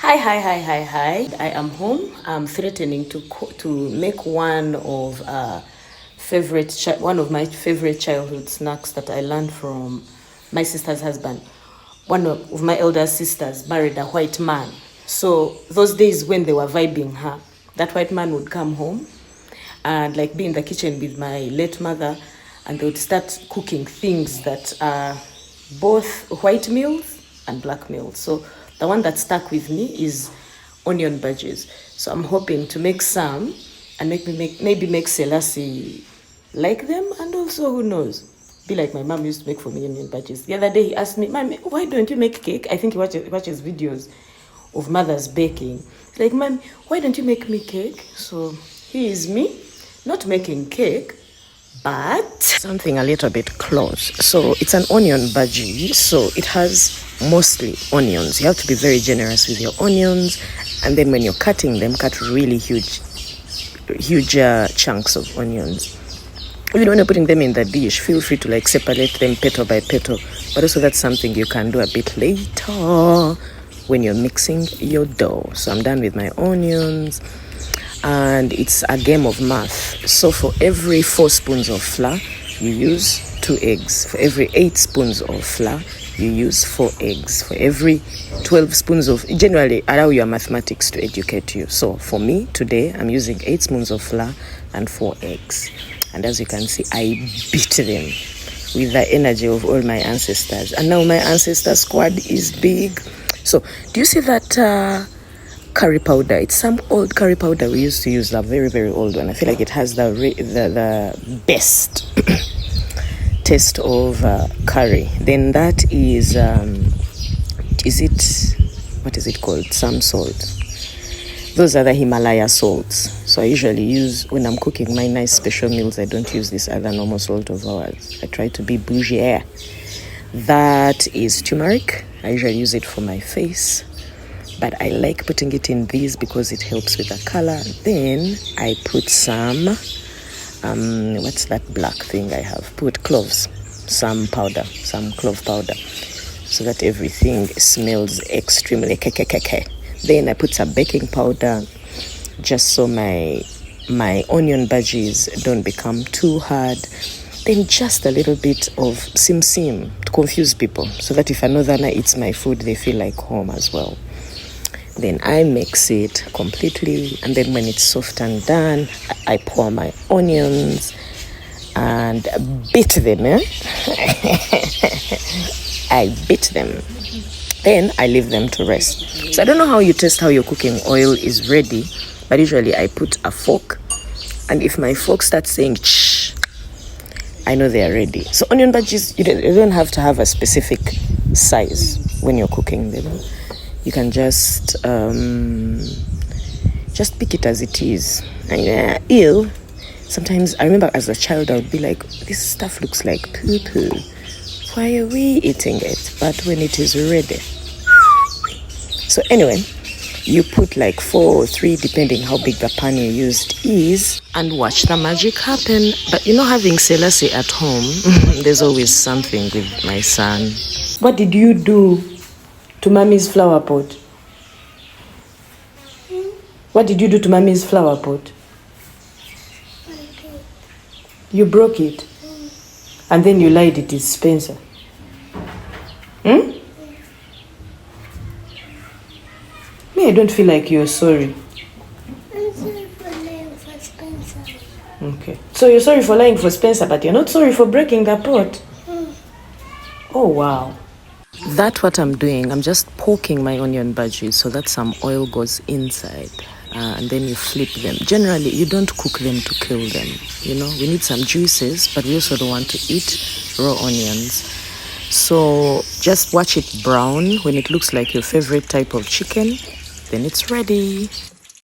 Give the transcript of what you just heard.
Hi. I am home. I'm threatening to make one of my favorite childhood snacks that I learned from my sister's husband. One of my elder sisters married a white man. So those days when they were vibing her, that white man would come home and like be in the kitchen with my late mother, and they would start cooking things that are both white meals and black meals. So the one that stuck with me is onion bargies. So I'm hoping to make some and maybe make Selassie like them, and also, who knows, be like my mom used to make for me, onion bargies. The other day he asked me, "Mom, why don't you make cake?" I think he watches videos of mothers baking. He's like, "Mom, why don't you make me cake?" So here is me, not making cake, but something a little bit close. So it's an onion bhaji, so it has mostly onions. You have to be very generous with your onions, and then when you're cutting them, cut really huge chunks of onions. Even when you're putting them in the dish, feel free to like separate them petal by petal, but also that's something you can do a bit later when you're mixing your dough. So I'm done with my onions, and it's a game of math. So for every 4 spoons of flour, you use 2 eggs. For every 8 spoons of flour, you use 4 eggs. For every 12 spoons of... Generally, allow your mathematics to educate you. So for me, today, I'm using 8 spoons of flour and 4 eggs. And as you can see, I beat them with the energy of all my ancestors. And now my ancestor squad is big. So do you see that curry powder? It's some old curry powder we used to use, a very, very old one. I feel like it has the best taste of curry. Then that is what is it called? Some salt. Those are the Himalaya salts. So I usually use, when I'm cooking my nice special meals, I don't use this other normal salt of ours. I try to be bougie. That is turmeric. I usually use it for my face, but I like putting it in these because it helps with the color. Then I put some what's that black thing I have? Put cloves, some clove powder, so that everything smells extremely kekekeke. Then I put some baking powder, just so my onion bhajis don't become too hard. Then just a little bit of sim to confuse people, so that if a northerner eats my food, they feel like home as well. Then I mix it completely, and then when it's soft and done, I pour my onions and beat them. I beat them. Then I leave them to rest. So I don't know how you test how your cooking oil is ready, but usually I put a fork, and if my fork starts saying shh, I know they are ready. So onion bhajis, you don't have to have a specific size when you're cooking them. You can just pick it as it is. And sometimes I remember as a child I would be like, this stuff looks like poo-poo. Why are we eating it? But when it is ready. So anyway, you put like 4 or 3, depending how big the pan you used is, and watch the magic happen. But having Selassie at home, there's always something with my son. What did you do to Mommy's flower pot? What did you do to Mommy's flower pot? You broke it. And then you lied it is Spencer. Me, I don't feel like you're sorry. I'm sorry for lying for Spencer. Okay. So you're sorry for lying for Spencer, but you're not sorry for breaking the pot? Oh, wow. That's what I'm doing. I'm just poking my onion bhajis so that some oil goes inside. And then you flip them. Generally, you don't cook them to kill them. We need some juices, but we also don't want to eat raw onions. So just watch it brown. When it looks like your favorite type of chicken, then it's ready.